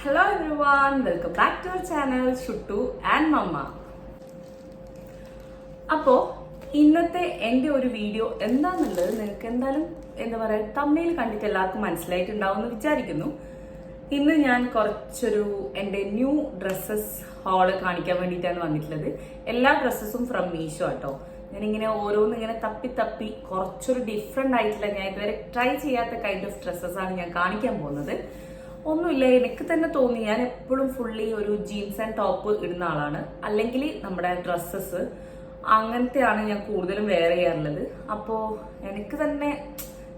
Hello everyone, welcome back to our channel Shuttu and Mama. അപ്പോൾ ഇന്നത്തെ എൻ്റെ ഒരു വീഡിയോ എന്താണെന്നുള്ളത് നിങ്ങൾക്ക് എന്താ പറയുക തമ്മിൽ കണ്ടിട്ട് എല്ലാവർക്കും മനസ്സിലായിട്ടുണ്ടാവും എന്ന് വിചാരിക്കുന്നു. ഇന്ന് ഞാൻ കുറച്ചൊരു എൻ്റെ ന്യൂ ഡ്രസ്സസ് ഹോള് കാണിക്കാൻ വേണ്ടിയിട്ടാണ് വന്നിട്ടുള്ളത്. എല്ലാ ഡ്രസ്സസും ഫ്രം മീഷോ കേട്ടോ. ഞാനിങ്ങനെ ഓരോന്നിങ്ങനെ തപ്പി കുറച്ചൊരു ഡിഫറെൻ്റ് ആയിട്ടുള്ള ഞാൻ ഇതുവരെ ട്രൈ ചെയ്യാത്ത കൈൻഡ് ഓഫ് ഡ്രസ്സസാണ് ഞാൻ കാണിക്കാൻ പോകുന്നത്. ഒന്നുമില്ല, എനിക്ക് തന്നെ തോന്നി ഞാൻ എപ്പോഴും ഫുള്ളി ഒരു ജീൻസ് ആൻഡ് ടോപ്പ് ഇടുന്ന ആളാണ്, അല്ലെങ്കിൽ നമ്മുടെ ഡ്രസ്സസ് അങ്ങനത്തെയാണ് ഞാൻ കൂടുതലും വെയർ ചെയ്യാറുള്ളത്. അപ്പോൾ എനിക്ക് തന്നെ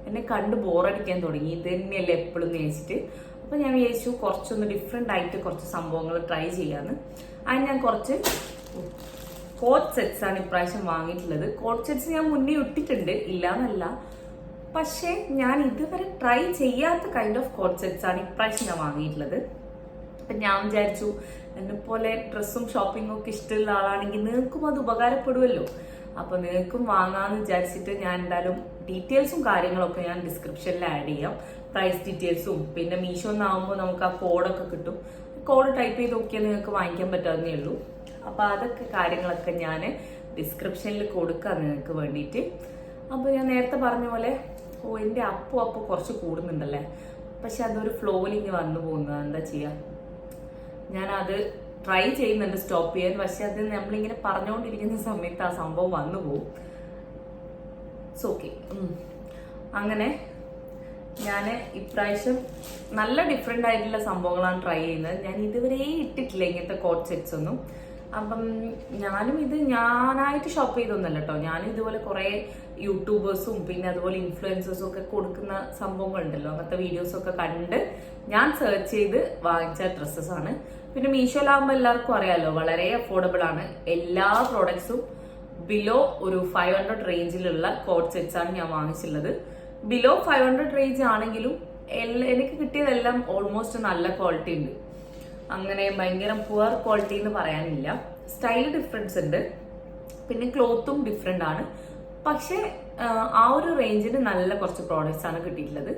എന്നെ കണ്ട് ബോറടിക്കാൻ തുടങ്ങി, ഇത് തന്നെയല്ലേ എപ്പോഴും നേച്ചിട്ട്. അപ്പോൾ ഞാൻ വിചാരിച്ചു കുറച്ചൊന്ന് ഡിഫറെൻ്റ് ആയിട്ട് കുറച്ച് സംഭവങ്ങൾ ട്രൈ ചെയ്യാന്ന്. അതിന് ഞാൻ കുറച്ച് കോട്ട് സെറ്റ്സ് ആണ് ഇപ്രാവശ്യം വാങ്ങിയിട്ടുള്ളത്. കോട്ട് സെറ്റ്സ് ഞാൻ മുന്നേ ഇട്ടിട്ടുണ്ട്, ഇല്ലാന്നല്ല, പക്ഷെ ഞാൻ ഇതുവരെ ട്രൈ ചെയ്യാത്ത കൈൻഡ് ഓഫ് കോട്ട് സെറ്റ്സ് ആണ് ഇപ്രാവശ്യം ഞാൻ വാങ്ങിയിട്ടുള്ളത്. അപ്പം ഞാൻ വിചാരിച്ചു എന്നെപ്പോലെ ഡ്രസ്സും ഷോപ്പിങ്ങും ഒക്കെ ഇഷ്ടമുള്ള ആളാണെങ്കിൽ നിങ്ങൾക്കും അത് ഉപകാരപ്പെടുമല്ലോ. അപ്പോൾ നിങ്ങൾക്കും വാങ്ങാമെന്ന് വിചാരിച്ചിട്ട് ഞാൻ എന്തായാലും ഡീറ്റെയിൽസും കാര്യങ്ങളൊക്കെ ഞാൻ ഡിസ്ക്രിപ്ഷനിൽ ആഡ് ചെയ്യാം. പ്രൈസ് ഡീറ്റെയിൽസും പിന്നെ മീഷോന്നാകുമ്പോൾ നമുക്ക് ആ കോഡൊക്കെ കിട്ടും. കോഡ് ടൈപ്പ് ചെയ്ത് നോക്കിയാൽ നിങ്ങൾക്ക് വാങ്ങിക്കാൻ പറ്റാവുന്നേ ഉള്ളൂ. അപ്പോൾ അതൊക്കെ കാര്യങ്ങളൊക്കെ ഞാൻ ഡിസ്ക്രിപ്ഷനിൽ കൊടുക്കാം നിങ്ങൾക്ക് വേണ്ടിയിട്ട്. അപ്പോൾ ഞാൻ നേരത്തെ പറഞ്ഞ പോലെ എൻ്റെ അപ്പു കുറച്ച് കൂടുന്നുണ്ടല്ലേ, പക്ഷെ അതൊരു ഫ്ലോയിലിങ് വന്നു പോകുന്നത് എന്താ ചെയ്യുക. ഞാനത് ട്രൈ ചെയ്യുന്നുണ്ട് സ്റ്റോപ്പ് ചെയ്യാൻ, പക്ഷെ അത് നമ്മളിങ്ങനെ പറഞ്ഞുകൊണ്ടിരിക്കുന്ന സമയത്ത് ആ സംഭവം വന്നു പോകും. It's okay. അങ്ങനെ ഞാൻ ഇപ്രാവശ്യം നല്ല ഡിഫറെൻ്റ് ആയിട്ടുള്ള സംഭവങ്ങളാണ് ട്രൈ ചെയ്യുന്നത്. ഞാൻ ഇതുവരെ ഇട്ടിട്ടില്ല ഇങ്ങനത്തെ കോട്ട് സെറ്റ്സ് ഒന്നും. അപ്പം ഞാനായിട്ട് ഷോപ്പ് ചെയ്തൊന്നല്ല കേട്ടോ. ഞാനും ഇതുപോലെ കുറേ യൂട്യൂബേഴ്സും പിന്നെ അതുപോലെ ഇൻഫ്ലുവൻസേഴ്സും ഒക്കെ കൊടുക്കുന്ന സംഭവങ്ങളുണ്ടല്ലോ, അങ്ങനത്തെ വീഡിയോസൊക്കെ കണ്ട് ഞാൻ സെർച്ച് ചെയ്ത് വാങ്ങിച്ച ഡ്രസ്സസ് ആണ്. പിന്നെ മീഷോയിലാകുമ്പോൾ എല്ലാവർക്കും അറിയാലോ വളരെ അഫോർഡബിൾ ആണ്. എല്ലാ പ്രോഡക്ട്സും ബിലോ ഒരു 500 റേഞ്ചിലുള്ള കോട്ട് സെറ്റ്സ് ആണ് ഞാൻ വാങ്ങിച്ചിട്ടുള്ളത്. ബിലോ 500 റേഞ്ച് ആണെങ്കിലും എനിക്ക് കിട്ടിയതെല്ലാം ഓൾമോസ്റ്റ് നല്ല ക്വാളിറ്റി ഉണ്ട്. അങ്ങനെ ഭയങ്കര പുവർ ക്വാളിറ്റി എന്ന് പറയാനില്ല. സ്റ്റൈൽ ഡിഫറൻസ് ഉണ്ട്, പിന്നെ ക്ലോത്തും ഡിഫറെൻ്റ് ആണ്. പക്ഷെ ആ ഒരു റേഞ്ചിന് നല്ല കുറച്ച് പ്രോഡക്റ്റ്സ് ആണ് കിട്ടിയിട്ടുള്ളത്.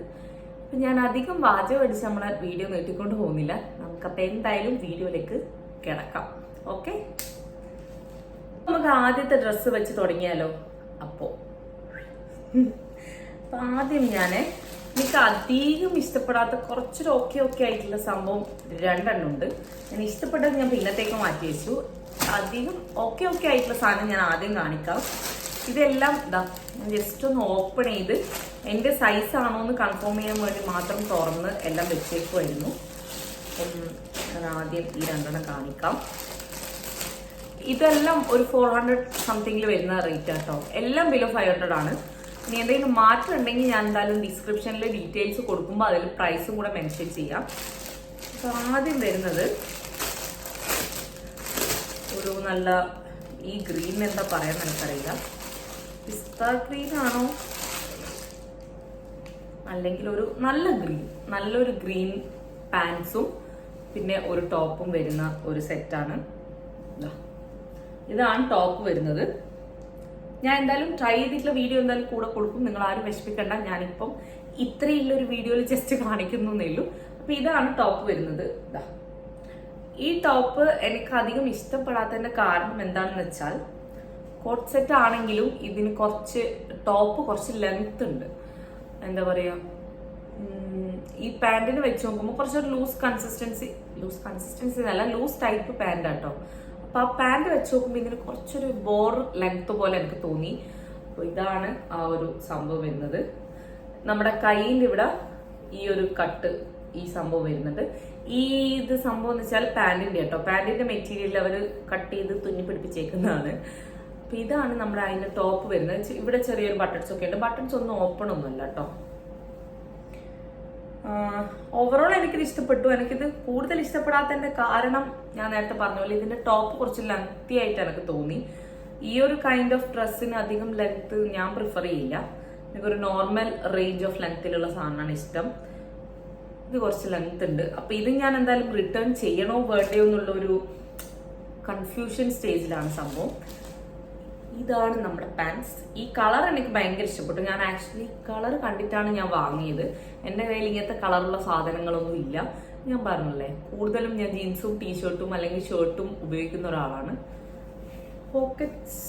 അപ്പം ഞാൻ അധികം വാചകം അടിച്ച് നമ്മളെ വീഡിയോ നീട്ടിക്കൊണ്ട് പോകുന്നില്ല. നമുക്കപ്പോൾ എന്തായാലും വീഡിയോയിലേക്ക് കിടക്കാം. ഓക്കെ, നമുക്ക് ആദ്യത്തെ ഡ്രസ്സ് വെച്ച് തുടങ്ങിയാലോ. അപ്പോൾ ആദ്യം എനിക്ക് അധികം ഇഷ്ടപ്പെടാത്ത കുറച്ചൊരു ഓക്കെ ആയിട്ടുള്ള സംഭവം രണ്ടെണ്ണം ഉണ്ട്. ഞാൻ ഇഷ്ടപ്പെട്ടത് ഞാൻ പിന്നത്തേക്ക് മാറ്റി വെച്ചു. അധികം ഓക്കെ ആയിട്ടുള്ള സാധനം ഞാൻ ആദ്യം കാണിക്കാം. ഇതെല്ലാം ഞാൻ ജസ്റ്റ് ഒന്ന് ഓപ്പൺ ചെയ്ത് എൻ്റെ സൈസ് ആണോ എന്ന് കൺഫേം ചെയ്യാൻ വേണ്ടി മാത്രം തുറന്ന് എല്ലാം വെച്ചേക്കുമായിരുന്നു. ഞാൻ ആദ്യം ഈ രണ്ടെണ്ണം കാണിക്കാം. ഇതെല്ലാം ഒരു 400 സംതിങ്ങിൽ വരുന്ന റേറ്റ് ആട്ടോ. എല്ലാം ബിലോ 500 ആണ്. ഇനി എന്തെങ്കിലും മാറ്റം ഉണ്ടെങ്കിൽ ഞാൻ എന്തായാലും ഡിസ്ക്രിപ്ഷനിൽ ഡീറ്റെയിൽസ് കൊടുക്കുമ്പോൾ അതിൽ പ്രൈസും കൂടെ മെൻഷൻ ചെയ്യാം. അപ്പോൾ ആദ്യം വരുന്നത് ഒരു നല്ല ഈ ഗ്രീൻ എന്താ പറയാൻ എനിക്കറിയില്ല, പിസ്ത ഗ്രീൻ ആണോ അല്ലെങ്കിൽ ഒരു നല്ലൊരു ഗ്രീൻ പാൻസും പിന്നെ ഒരു ടോപ്പും വരുന്ന ഒരു സെറ്റാണ്. ഇതാണ് ടോപ്പ് വരുന്നത്. ഞാൻ എന്തായാലും ട്രൈ ചെയ്തിട്ടുള്ള വീഡിയോ എന്തായാലും കൂടെ കൊടുക്കും, നിങ്ങൾ ആരും വിഷമിക്കണ്ട. ഞാനിപ്പം ഇത്രയുള്ളൊരു വീഡിയോയിൽ ജസ്റ്റ് കാണിക്കുന്നേ ഉള്ളൂ. അപ്പൊ ഇതാണ് ടോപ്പ് വരുന്നത്. ഈ ടോപ്പ് എനിക്ക് അധികം ഇഷ്ടപ്പെടാത്തതിന്റെ കാരണം എന്താണെന്ന് വെച്ചാൽ കോട്ട് സെറ്റ് ആണെങ്കിലും ഇതിന് ടോപ്പ് കുറച്ച് ലെങ്ത് ഉണ്ട്. എന്താ പറയാ, ഈ പാന്റിന് വെച്ച് നോക്കുമ്പോൾ കുറച്ചൊരു ലൂസ് കൺസിസ്റ്റൻസി അല്ല, ലൂസ് ടൈപ്പ് പാന്റ് ആട്ടോ. അപ്പൊ ആ പാന്റ് വെച്ച് നോക്കുമ്പോൾ ഇതിന് കുറച്ചൊരു ബോർ ലെങ്ത് പോലെ എനിക്ക് തോന്നി. അപ്പോൾ ഇതാണ് ആ ഒരു സംഭവം വരുന്നത്. നമ്മുടെ കയ്യിൽ ഇവിടെ ഈ ഒരു കട്ട് ഈ സംഭവം വരുന്നുണ്ട്. ഇത് സംഭവം എന്ന് വെച്ചാൽ പാന്റിന്റെ കേട്ടോ. പാന്റിന്റെ മെറ്റീരിയൽ അവർ കട്ട് ചെയ്ത് തുന്നി പിടിപ്പിച്ചേക്കുന്നതാണ്. അപ്പൊ ഇതാണ് നമ്മുടെ അതിന്റെ ടോപ്പ് വരുന്നത്. ഇവിടെ ചെറിയൊരു ബട്ടൺസ് ഒക്കെ ഉണ്ട്. ബട്ടൺസ് ഒന്നും ഓപ്പൺ ഒന്നുമല്ല കേട്ടോ. ഓവറോൾ എനിക്കിത് ഇഷ്ടപ്പെട്ടു. എനിക്കിത് കൂടുതൽ ഇഷ്ടപ്പെടാത്തതിന്റെ കാരണം ഞാൻ നേരത്തെ പറഞ്ഞ പോലെ ഇതിന്റെ ടോപ്പ് കുറച്ച് ലെങ്തി ആയിട്ട് എനിക്ക് തോന്നി. ഈ ഒരു കൈൻഡ് ഓഫ് ഡ്രസ്സിന് അധികം ലെങ്ത് ഞാൻ പ്രിഫർ ചെയ്യില്ല. എനിക്കൊരു നോർമൽ റേഞ്ച് ഓഫ് ലെങ്ത്തിലുള്ള സാധനമാണ് ഇഷ്ടം. ഇത് കുറച്ച് ലെങ്ത് ഉണ്ട്. അപ്പൊ ഇത് ഞാൻ എന്തായാലും റിട്ടേൺ ചെയ്യണോ വേണ്ടയോ എന്നുള്ള ഒരു കൺഫ്യൂഷൻ സ്റ്റേജിലാണ് സംഭവം. ഇതാണ് നമ്മുടെ പാൻസ്. ഈ കളർ എനിക്ക് ഭയങ്കര ഇഷ്ടപ്പെട്ടു. ഞാൻ ആക്ച്വലി കളർ കണ്ടിട്ടാണ് ഞാൻ വാങ്ങിയത്. എൻ്റെ കയ്യിൽ ഇങ്ങനത്തെ കളറുള്ള സാധനങ്ങളൊന്നും ഇല്ല. ഞാൻ പറഞ്ഞല്ലേ കൂടുതലും ഞാൻ ജീൻസും ടീഷർട്ടും അല്ലെങ്കിൽ ഷർട്ടും ഉപയോഗിക്കുന്ന ഒരാളാണ്. പോക്കറ്റ്സ്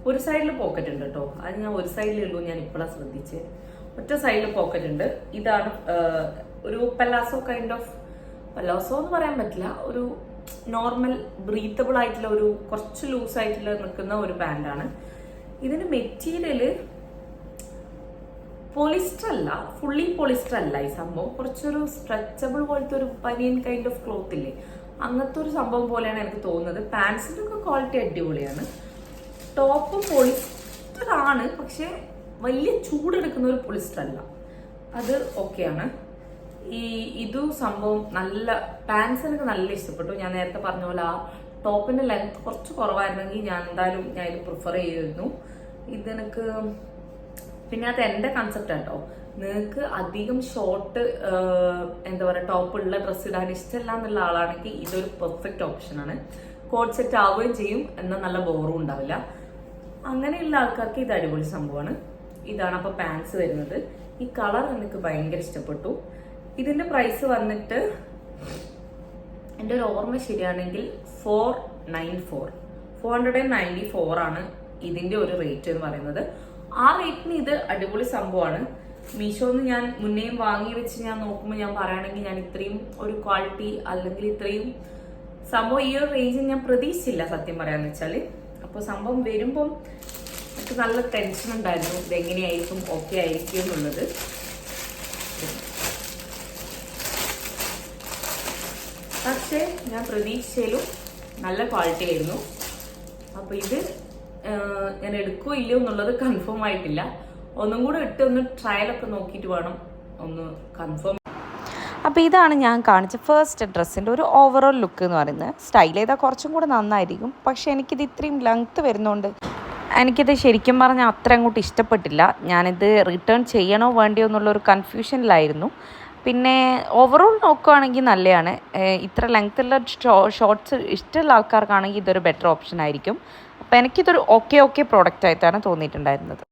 ഒരു സൈഡിൽ പോക്കറ്റ് ഉണ്ട് കേട്ടോ, അത് ഞാൻ ഒരു സൈഡിലേ ഉള്ളൂ, ഞാൻ ഇപ്പോഴാണ് ശ്രദ്ധിച്ച്. ഒറ്റ സൈഡിൽ പോക്കറ്റ് ഉണ്ട്. ഇതാണ് ഒരു പലാസോ കൈൻഡ് ഓഫ്, പലാസോ എന്ന് പറയാൻ പറ്റില്ല, ഒരു നോർമൽ ബ്രീത്തബിൾ ആയിട്ടുള്ള ഒരു കുറച്ച് ലൂസ് ആയിട്ടുള്ള നിൽക്കുന്ന ഒരു പാൻ്റാണ്. ഇതിന് മെറ്റീരിയല് പോളിസ്റ്റർ അല്ല, ഫുള്ളി പോളിസ്റ്റർ അല്ല ഈ സംഭവം. കുറച്ചൊരു സ്ട്രെച്ചബിൾ പോലത്തെ ഒരു ബനിയൻ കൈൻഡ് ഓഫ് ക്ലോത്ത് ഇല്ലേ, അങ്ങനത്തെ ഒരു സംഭവം പോലെയാണ് എനിക്ക് തോന്നുന്നത്. പാൻസിന്റെ ഒക്കെ ക്വാളിറ്റി അടിപൊളിയാണ്. ടോപ്പ് പോളിസ്റ്റർ ആണ്, പക്ഷെ വലിയ ചൂടെടുക്കുന്ന ഒരു പോളിസ്റ്റർ അല്ല, അത് ഓക്കെയാണ്. ഇതു സംഭവം നല്ല, പാൻസ് എനിക്ക് നല്ല ഇഷ്ടപ്പെട്ടു. ഞാൻ നേരത്തെ പറഞ്ഞ പോലെ ആ ടോപ്പിന്റെ ലെങ്ത് കുറച്ച് കുറവായിരുന്നെങ്കിൽ ഞാൻ എന്തായാലും ഞാൻ ഇത് പ്രിഫർ ചെയ്തിരുന്നു. ഇതെനിക്ക് പിന്നെ അത് എൻ്റെ കൺസെപ്റ്റ് കേട്ടോ. നിങ്ങൾക്ക് അധികം ഷോർട്ട് എന്താ പറയുക ടോപ്പുള്ള ഡ്രസ്സ് ഇടാൻ ഇഷ്ടമല്ല എന്നുള്ള ആളാണെങ്കിൽ ഇതൊരു പെർഫെക്റ്റ് ഓപ്ഷനാണ്. കോട്ട് സെറ്റ് ആവുകയും ചെയ്യും, എന്നാൽ നല്ല ബോറും ഉണ്ടാവില്ല. അങ്ങനെയുള്ള ആൾക്കാർക്ക് ഇത് അടിപൊളി സംഭവമാണ്. ഇതാണ് അപ്പോൾ പാൻസ് വരുന്നത്. ഈ കളർ എനിക്ക് ഭയങ്കര ഇഷ്ടപ്പെട്ടു. ഇതിന്റെ പ്രൈസ് വന്നിട്ട് എൻ്റെ ഒരു ഓർമ്മ ശരിയാണെങ്കിൽ 494 ആണ് ഇതിന്റെ ഒരു റേറ്റ് എന്ന് പറയുന്നത്. ആ റേറ്റിന് ഇത് അടിപൊളി സംഭവമാണ്. മീഷോന്ന് ഞാൻ മുന്നേയും വാങ്ങി വെച്ച് ഞാൻ നോക്കുമ്പോൾ ഞാൻ പറയുകയാണെങ്കിൽ ഞാൻ ഇത്രയും ഒരു ക്വാളിറ്റി അല്ലെങ്കിൽ ഇത്രയും സംഭവം ഈ ഒരു റേഞ്ചിൽ ഞാൻ പ്രതീക്ഷിച്ചില്ല സത്യം പറയാന്ന് വെച്ചാല്. അപ്പോൾ സംഭവം വരുമ്പം എനിക്ക് നല്ല ടെൻഷൻ ഉണ്ടായിരുന്നു, ഇതെങ്ങനെയായിരിക്കും ഓക്കെ ആയിരിക്കും എന്നുള്ളത്. പക്ഷേ ഞാൻ പ്രതീക്ഷിച്ചാലും നല്ല ക്വാളിറ്റി ആയിരുന്നു. അപ്പോൾ ഇത് ഞാൻ എടുക്കുകയോ ഇല്ലയോ എന്നുള്ളത് കൺഫേം ആയിട്ടില്ല. ഒന്നും കൂടെ ഇട്ട് ഒന്ന് ട്രയലൊക്കെ നോക്കിയിട്ട് വേണം ഒന്ന് കൺഫേം. അപ്പോൾ ഇതാണ് ഞാൻ കാണിച്ച ഫസ്റ്റ് ഡ്രസ്സിൻ്റെ ഒരു ഓവറോൾ ലുക്ക് എന്ന് പറയുന്നത്. സ്റ്റൈൽ ചെയ്താൽ കുറച്ചും കൂടെ നന്നായിരിക്കും, പക്ഷേ എനിക്കിത് ഇത്രയും ലെങ്ത്ത് വരുന്നതുകൊണ്ട് എനിക്കിത് ശരിക്കും പറഞ്ഞാൽ അത്ര അങ്ങോട്ട് ഇഷ്ടപ്പെട്ടില്ല. ഞാനിത് റിട്ടേൺ ചെയ്യണോ വേണ്ടിയോ എന്നുള്ളൊരു കൺഫ്യൂഷനിലായിരുന്നു. പിന്നെ ഓവറോൾ നോക്കുകയാണെങ്കിൽ നല്ലതാണ്. ഇത്ര ലെങ്ത്തുള്ള ഷോർട്ട്സ് ഇഷ്ടമുള്ള ആൾക്കാർക്കാണെങ്കിൽ ഇതൊരു ബെറ്റർ ഓപ്ഷൻ ആയിരിക്കും. അപ്പോൾ എനിക്കിതൊരു ഓക്കെ പ്രോഡക്റ്റ് ആയിട്ടാണ് തോന്നിയിട്ടുണ്ടായിരുന്നത്.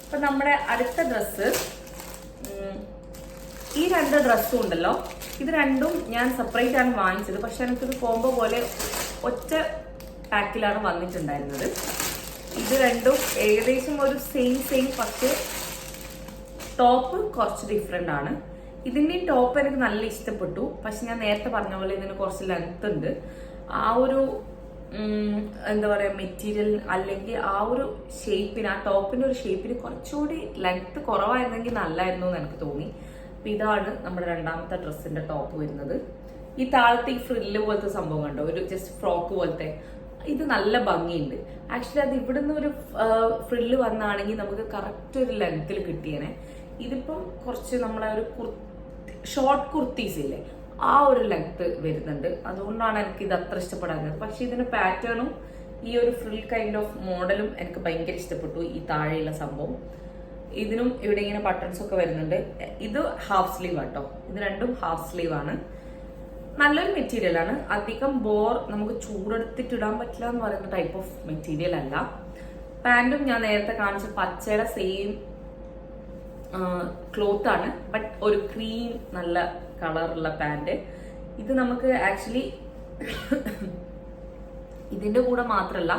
അപ്പം നമ്മുടെ അടുത്ത ഡ്രസ്സ്, ഈ രണ്ട് ഡ്രസ്സും ഉണ്ടല്ലോ, ഇത് രണ്ടും ഞാൻ സെപ്പറേറ്റ് ആണ് വാങ്ങിച്ചത്. പക്ഷെ എനിക്കിത് കോംബോ പോലെ ഒറ്റ പാക്കിലാണ് വന്നിട്ടുണ്ടായിരുന്നത്. ഇത് രണ്ടും ഏകദേശം ഒരു സെയിം, പക്ഷേ ടോപ്പ് കുറച്ച് ഡിഫറെൻ്റ് ആണ്. ഇതിൻ്റെയും ടോപ്പ് എനിക്ക് നല്ല ഇഷ്ടപ്പെട്ടു. പക്ഷെ ഞാൻ നേരത്തെ പറഞ്ഞ പോലെ ഇതിന് കുറച്ച് ലെങ്ത് ഉണ്ട്. ആ ഒരു എന്താ പറയുക മെറ്റീരിയൽ അല്ലെങ്കിൽ ആ ഒരു ഷേപ്പിന്, ആ ടോപ്പിൻ്റെ ഒരു ഷേപ്പിന് കുറച്ചുകൂടി ലെങ്ത് കുറവായിരുന്നെങ്കിൽ നല്ലായിരുന്നു എന്ന് എനിക്ക് തോന്നി. അപ്പം ഇതാണ് നമ്മുടെ രണ്ടാമത്തെ ഡ്രസ്സിൻ്റെ ടോപ്പ് വരുന്നത്. ഈ താഴത്തെ ഈ ഫ്രില്ല് പോലത്തെ സംഭവം കണ്ടോ, ഒരു ജസ്റ്റ് ഫ്രോക്ക് പോലത്തെ, ഇത് നല്ല ഭംഗിയുണ്ട്. ആക്ച്വലി അത് ഇവിടുന്ന് ഒരു ഫ്രില്ല് വന്നാണെങ്കിൽ നമുക്ക് കറക്റ്റ് ഒരു ലെങ്ത്തിൽ കിട്ടിയേനെ. ഇതിപ്പം കുറച്ച് നമ്മളെ ഒരു ഷോർട്ട് കുർത്തീസ് ഇല്ലേ, ആ ഒരു ലെങ്ത് വരുന്നുണ്ട്. അതുകൊണ്ടാണ് എനിക്ക് ഇത് അത്ര ഇഷ്ടപ്പെടാഞ്ഞത്. പക്ഷെ ഇതിന്റെ പാറ്റേണും ഈ ഒരു ഫ്രിൽ കൈൻഡ് ഓഫ് മോഡലും എനിക്ക് ഭയങ്കര ഇഷ്ടപ്പെട്ടു. ഈ താഴെയുള്ള സംഭവം, ഇതിനും ഇവിടെ ഇങ്ങനെ ബട്ടൺസ് ഒക്കെ വരുന്നുണ്ട്. ഇത് ഹാഫ് സ്ലീവ് ആട്ടോ, ഇത് രണ്ടും ഹാഫ് സ്ലീവ് ആണ്. നല്ലൊരു മെറ്റീരിയൽ ആണ്. അധികം നമുക്ക് ചൂടെടുത്തിട്ട് ഇടാൻ പറ്റില്ല എന്ന് പറയുന്ന ടൈപ്പ് ഓഫ് മെറ്റീരിയൽ അല്ല. പാൻറ്റും ഞാൻ നേരത്തെ കാണിച്ച പച്ചയുടെ സെയിം ക്ലോത്ത് ആണ്, ബട്ട് ഒരു ക്രീം നല്ല കളറുള്ള പാൻറ്. ഇത് നമുക്ക് ആക്ച്വലി ഇതിന്റെ കൂടെ മാത്രമല്ല,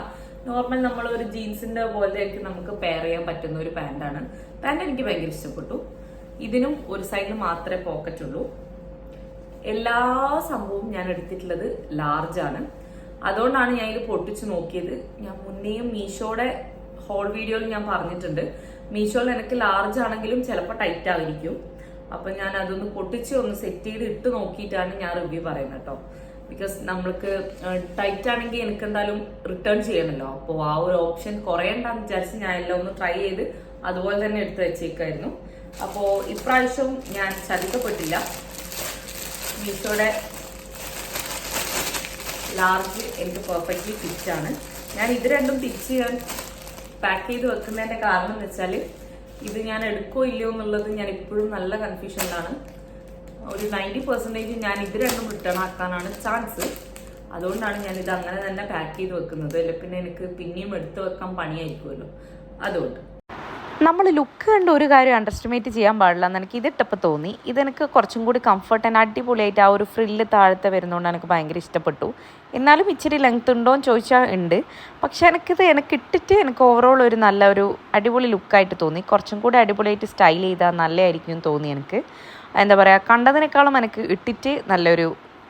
നോർമൽ നമ്മൾ ഒരു ജീൻസിന്റെ പോലെയൊക്കെ നമുക്ക് പെയർ ചെയ്യാൻ പറ്റുന്ന ഒരു പാൻറ്റാണ്. പാൻറ് എനിക്ക് ഭയങ്കര ഇഷ്ടപ്പെട്ടു. ഇതിനും ഒരു സൈഡിൽ മാത്രമേ പോക്കറ്റ് ഉള്ളൂ. എല്ലാ സംഭവവും ഞാൻ എടുത്തിട്ടുള്ളത് ലാർജ് ആണ്. അതുകൊണ്ടാണ് ഞാൻ ഇത് പൊട്ടിച്ച് നോക്കിയത്. ഞാൻ മുന്നേയും മീഷോയുടെ ഹോൾ വീഡിയോയിൽ ഞാൻ പറഞ്ഞിട്ടുണ്ട്, മീഷോയിൽ എനിക്ക് ലാർജ് ആണെങ്കിലും ചിലപ്പോൾ ടൈറ്റ് ആയിരിക്കും. അപ്പൊ ഞാൻ അതൊന്ന് പൊട്ടിച്ച് ഒന്ന് സെറ്റ് ചെയ്ത് ഇട്ട് നോക്കിയിട്ടാണ് ഞാൻ റിവ്യൂ പറയുന്നത് കേട്ടോ. ബിക്കോസ് നമ്മൾക്ക് ടൈറ്റ് ആണെങ്കിൽ എനിക്ക് എന്തായാലും റിട്ടേൺ ചെയ്യണമല്ലോ. അപ്പോൾ ആ ഒരു ഓപ്ഷൻ കുറയണ്ടെന്ന് വിചാരിച്ച് ഞാൻ എല്ലാം ഒന്ന് ട്രൈ ചെയ്ത് അതുപോലെ തന്നെ എടുത്ത് വെച്ചേക്കായിരുന്നു. അപ്പോൾ ഇപ്രാവശ്യവും ഞാൻ ചതിക്കപ്പെട്ടില്ല. മീഷോയുടെ ലാർജ് എനിക്ക് പെർഫെക്റ്റ്ലി ഫിറ്റാണ്. ഞാൻ ഇത് രണ്ടും തിരിച്ച് ഞാൻ പാക്ക് ചെയ്ത് വെക്കുന്നതിന്റെ കാരണം എന്ന് വെച്ചാൽ ഇത് ഞാൻ എടുക്കോ ഇല്ലയോ എന്നുള്ളത് ഞാൻ ഇപ്പോഴും നല്ല കൺഫ്യൂഷനിലാണ്. ഒരു 90% ഞാൻ ഇത് രണ്ടും റിട്ടേൺ ആക്കാനാണ് ചാൻസ്. അതുകൊണ്ടാണ് ഞാൻ ഇത് അങ്ങനെ തന്നെ പാക്ക് ചെയ്ത് വെക്കുന്നത്. അല്ലെ പിന്നെ എനിക്ക് പിന്നെയും എടുത്തു വെക്കാൻ പണിയായിരിക്കുമല്ലോ. അതുകൊണ്ട് നമ്മൾ ലുക്ക് കണ്ട് ഒരു കാര്യം അണ്ടർസ്റ്റിമേറ്റ് ചെയ്യാൻ പാടില്ല എന്ന് എനിക്ക് ഇതിട്ടപ്പോൾ തോന്നി. ഇതെനിക്ക് കുറച്ചും കൂടി കംഫർട്ട് ആൻഡ് അടിപൊളിയായിട്ട് ആ ഒരു ഫ്രില്ല് താഴത്തെ വരുന്നതുകൊണ്ട് എനിക്ക് ഭയങ്കര ഇഷ്ടപ്പെട്ടു. എന്നാലും ഇച്ചിരി ലെങ്ത് ഉണ്ടോ എന്ന് ചോദിച്ചാൽ ഉണ്ട്. പക്ഷേ എനിക്ക് ഇട്ടിട്ട് എനിക്ക് ഓവറോൾ ഒരു നല്ലൊരു അടിപൊളി ലുക്കായിട്ട് തോന്നി. കുറച്ചും കൂടി അടിപൊളിയായിട്ട് സ്റ്റൈൽ ചെയ്താൽ നല്ലതായിരിക്കും എന്ന് തോന്നി എനിക്ക്. എന്താ പറയുക, കണ്ടതിനേക്കാളും എനിക്ക് ഇട്ടിട്ട് നല്ലൊരു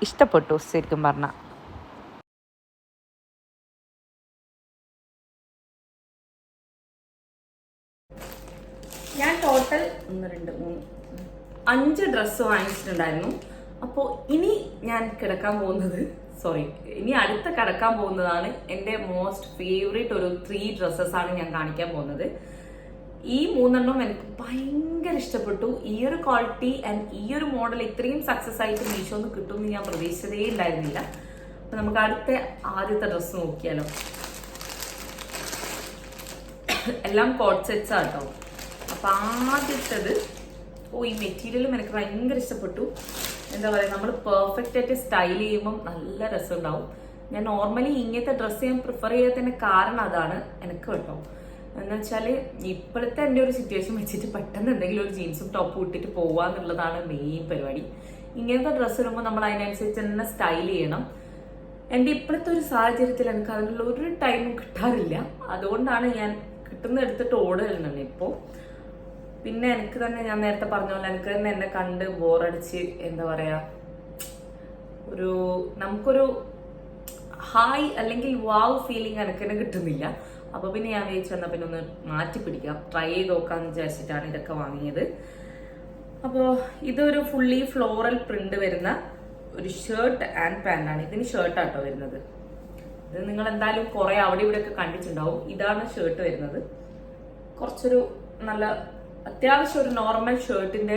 ഇഷ്ടപ്പെട്ടു ശരിക്കും പറഞ്ഞാൽ. ഞാൻ ടോട്ടൽ 1 2 3 5 ഡ്രസ്സ് വാങ്ങിച്ചിട്ടുണ്ടായിരുന്നു. അപ്പോൾ ഇനി ഞാൻ കിടക്കാൻ പോകുന്നതാണ് എൻ്റെ മോസ്റ്റ് ഫേവറേറ്റ് ഒരു 3 ഡ്രസ്സസ് ആണ് ഞാൻ കാണിക്കാൻ പോകുന്നത്. ഈ 3 എനിക്ക് ഭയങ്കര ഇഷ്ടപ്പെട്ടു. ഈ ഒരു ക്വാളിറ്റി ആൻഡ് ഈ ഒരു മോഡൽ ഇത്രയും സക്സസ് ആയിട്ട് മീഷോന്ന് കിട്ടുമെന്ന് ഞാൻ പ്രതീക്ഷിച്ചതേ ഉണ്ടായിരുന്നില്ല. അപ്പൊ നമുക്ക് ആദ്യത്തെ ഡ്രസ്സ് നോക്കിയാലോ. എല്ലാം കോട്ട് സെറ്റ്സ് ആട്ടോ. അപ്പൊ ആദ്യത്തേത്, ഈ മെറ്റീരിയലും എനിക്ക് ഭയങ്കര ഇഷ്ടപ്പെട്ടു. എന്താ പറയുക, നമ്മൾ പെർഫെക്റ്റ് ആയിട്ട് സ്റ്റൈൽ ചെയ്യുമ്പം നല്ല രസം ഉണ്ടാവും. ഞാൻ നോർമലി ഇങ്ങനത്തെ ഡ്രസ്സ് ഞാൻ പ്രിഫർ ചെയ്യാത്തതിന്റെ കാരണം അതാണ് എനിക്ക് കേട്ടോ. എന്ന് വെച്ചാൽ ഇപ്പോഴത്തെ എൻ്റെ ഒരു സിറ്റുവേഷൻ വെച്ചിട്ട് പെട്ടെന്ന് എന്തെങ്കിലും ഒരു ജീൻസും ടോപ്പും ഇട്ടിട്ട് പോവാന്നുള്ളതാണ് മെയിൻ പരിപാടി. ഇങ്ങനത്തെ ഡ്രസ്സ് ഇടുമ്പോൾ നമ്മൾ അതിനനുസരിച്ച് തന്നെ സ്റ്റൈൽ ചെയ്യണം. എൻ്റെ ഇപ്പോഴത്തെ ഒരു സാഹചര്യത്തിൽ എനിക്ക് അതിനുള്ള ഒരു ടൈമും കിട്ടാറില്ല. അതുകൊണ്ടാണ് ഞാൻ കിട്ടുന്ന എടുത്തിട്ട് ഓടുകയാണ് ഇപ്പോൾ. പിന്നെ എനിക്ക് തന്നെ, ഞാൻ നേരത്തെ പറഞ്ഞ പോലെ, എനിക്ക് തന്നെ എന്നെ കണ്ട് ബോറടിച്ച് എന്താ പറയാ, നമുക്കൊരു ഹായ് അല്ലെങ്കിൽ വാവ് ഫീലിംഗ് എനിക്ക് തന്നെ കിട്ടുന്നില്ല. അപ്പൊ പിന്നെ ഞാൻ വിചാരിച്ചു വന്നാൽ പിന്നെ ഒന്ന് മാറ്റി പിടിക്കാം, ട്രൈ ചെയ്ത് നോക്കാന്ന് വിചാരിച്ചിട്ടാണ് ഇതൊക്കെ വാങ്ങിയത്. അപ്പോൾ ഇതൊരു ഫുള്ളി ഫ്ലോറൽ പ്രിന്റ് വരുന്ന ഒരു ഷർട്ട് ആൻഡ് പാന്റ് ആണ്. ഇതിന് ഷർട്ടാട്ടോ വരുന്നത്. ഇത് നിങ്ങൾ എന്തായാലും കുറെ അവിടെ ഇവിടെ ഒക്കെ കണ്ടിട്ടുണ്ടാവും. ഇതാണ് ഷർട്ട് വരുന്നത്. കുറച്ചൊരു നല്ല അത്യാവശ്യം ഒരു നോർമൽ ഷർട്ടിന്റെ